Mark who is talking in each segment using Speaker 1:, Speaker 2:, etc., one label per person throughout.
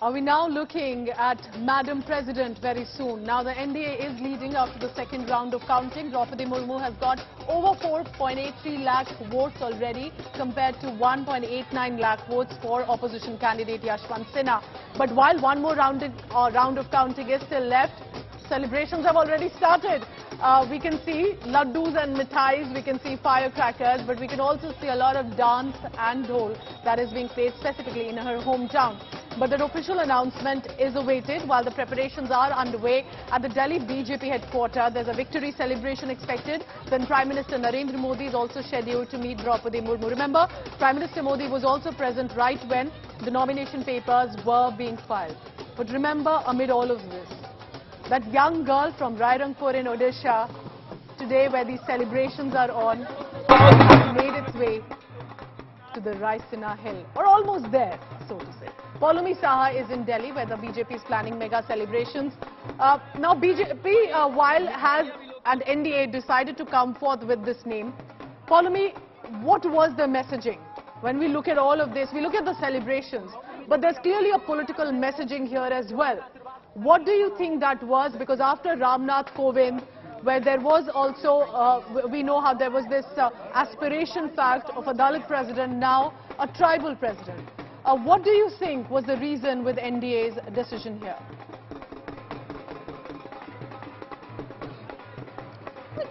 Speaker 1: Are we now looking at Madam President very soon? Now the NDA is leading after the second round of counting. Droupadi Murmu has got over 4.83 lakh votes already compared to 1.89 lakh votes for opposition candidate Yashwant Sinha. But while one more round of counting is still left, celebrations have already started. We can see laddoos and mithais, we can see firecrackers, but we can also see a lot of dance and dhol that is being played specifically in her hometown. But the official announcement is awaited while the preparations are underway at the Delhi BJP headquarters. There's a victory celebration expected. Then Prime Minister Narendra Modi is also scheduled to meet Droupadi Murmu. Remember, Prime Minister Modi was also present right when the nomination papers were being filed. But remember, amid all of this, that young girl from Rairangpur in Odisha, today where these celebrations are on, made its way to the Raisina Hill, or almost there, so to say. Paulumi Saha is in Delhi, where the BJP is planning mega celebrations. Now BJP, while has and NDA decided to come forth with this name, Paulumi, what was the messaging? When we look at all of this, we look at the celebrations, but there's clearly a political messaging here as well. What do you think that was? Because after Ramnath Kovind, where there was also, we know how there was this aspiration fact of a Dalit president, now a tribal president. What do you think was the reason with NDA's decision here?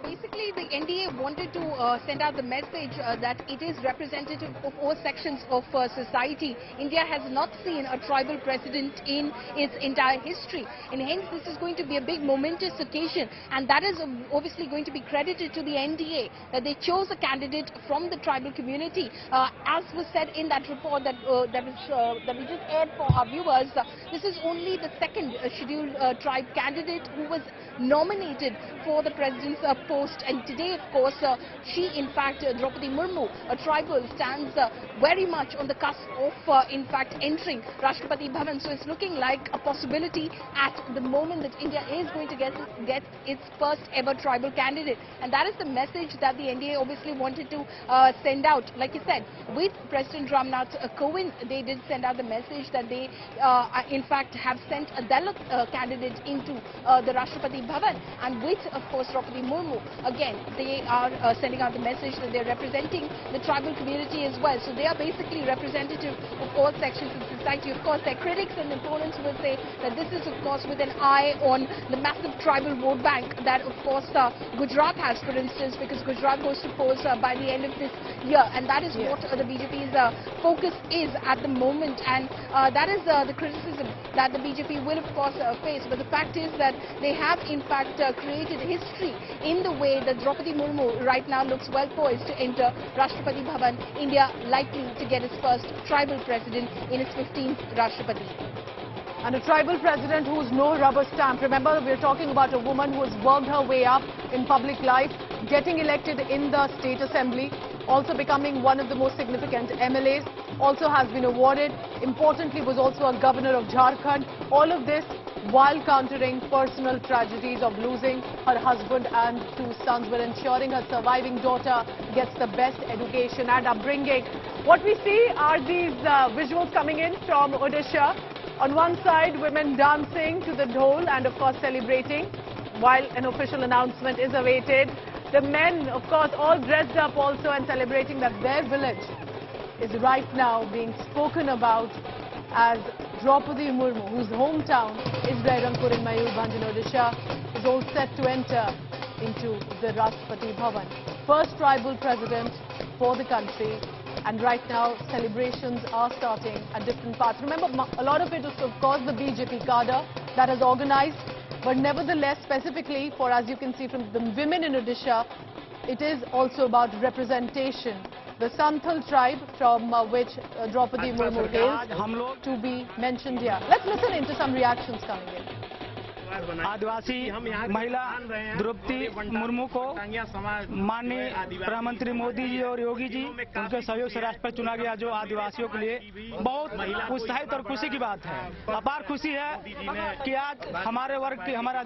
Speaker 2: Basically, the NDA wanted to send out the message that it is representative of all sections of society. India has not seen a tribal president in its entire history, and hence this is going to be a big momentous occasion, and that is obviously going to be credited to the NDA that they chose a candidate from the tribal community. As was said in that report that we just aired for our viewers, this is only the second scheduled tribe candidate who was nominated for the president's post, and today, of course, she, in fact, Droupadi Murmu, a tribal, stands very much on the cusp of, in fact, entering Rashtrapati Bhavan. So it's looking like a possibility at the moment that India is going to get its first ever tribal candidate, and that is the message that the NDA obviously wanted to send out. Like you said, with President Ramnath Kovind, they did send out the message that they, in fact, have sent a Dalit candidate into the Rashtrapati Bhavan, and with, of course, Droupadi Murmu, again, they are sending out the message that they're representing the tribal community as well. So they are basically representative of all sections of society. Of course, their critics and opponents will say that this is, of course, with an eye on the massive tribal vote bank that, of course, Gujarat has, for instance, because Gujarat goes to polls by the end of this year, and that is what the BJP's focus is at the moment, and that is the criticism that the BJP will, of course, face. But the fact is that they have, in fact, created history in the way that Droupadi Murmu right now looks well poised to enter Rashtrapati Bhavan, India likely to get its first tribal president in its 15th Rashtrapati.
Speaker 1: And a tribal president who's no rubber stamp. Remember, we're talking about a woman who has worked her way up in public life, getting elected in the state assembly, also becoming one of the most significant MLAs, also has been awarded, importantly was also a governor of Jharkhand. All of this while countering personal tragedies of losing her husband and two sons, but ensuring her surviving daughter gets the best education and upbringing. What we see are these visuals coming in from Odisha. On one side, women dancing to the dhol and, of course, celebrating, while an official announcement is awaited. The men, of course, all dressed up also and celebrating that their village is right now being spoken about as Droupadi Murmu, whose hometown is Rairangpur in Mayurbhanj in Odisha, is all set to enter into the Rashtrapati Bhavan. First tribal president for the country, and right now celebrations are starting at different parts. Remember, a lot of it is, of course, the BJP cadre that has organized, but nevertheless, specifically for, as you can see from the women in Odisha, it is also about representation. The Santhal tribe from which Droupadi Murmu hails to be mentioned here. Let's listen into some reactions coming in.
Speaker 3: आदिवासी महिला द्रौपदी मुर्मू को माननीय प्रधानमंत्री मोदी जी और योगी जी उनके सहयोग से राष्ट्रपति चुना गया, जो आदिवासियों के लिए बहुत उत्साहित और खुशी की बात है। अपार खुशी है कि आज हमारे वर्ग के, हमारे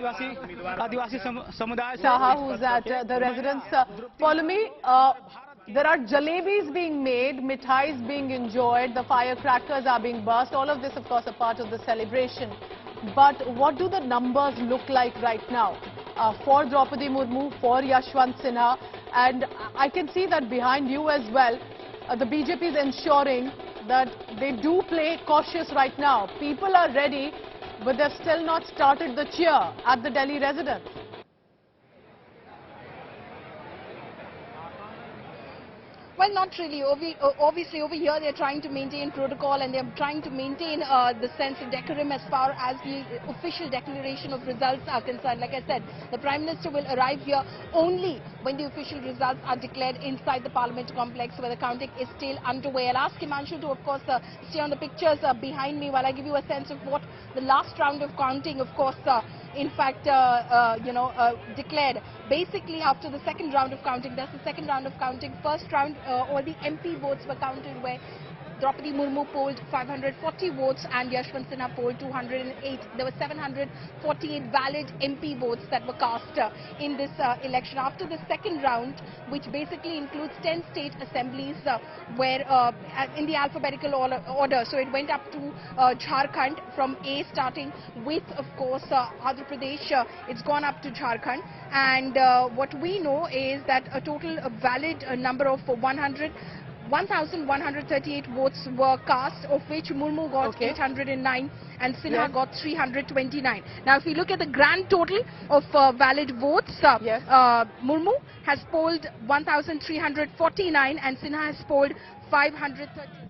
Speaker 3: आदिवासी समुदाय
Speaker 1: Saha, who's at the residence. Paulumi, There are jalebis being made, mithais being enjoyed, the firecrackers are being burst. All of this, of course, a part of the celebration. But what do the numbers look like right now for Droupadi Murmu, for Yashwant Sinha? And I can see that behind you as well, the BJP is ensuring that they do play cautious right now. People are ready, but they've still not started the cheer at the Delhi residence.
Speaker 2: Well, not really. Obviously, over here they're trying to maintain protocol and they're trying to maintain the sense of decorum as far as the official declaration of results are concerned. Like I said, the Prime Minister will arrive here only when the official results are declared inside the Parliament complex where the counting is still underway. I'll ask Himanshu to, of course, stay on the pictures behind me while I give you a sense of what the last round of counting, of course, in fact, declared. Basically, after the second round of counting, that's the second round of counting. First round, all the MP votes were counted where Droupadi Murmu polled 540 votes and Yashwant Sinha polled 208. There were 748 valid MP votes that were cast in this election. After the second round, which basically includes 10 state assemblies where in the alphabetical order, so it went up to Jharkhand from A, starting with, of course, Andhra Pradesh. It's gone up to Jharkhand, and what we know is that a total valid number of 1,138 votes were cast, of which Murmu got 809 and Sinha got 329. Now, if we look at the grand total of valid votes, Murmu has polled 1,349 and Sinha has polled 530.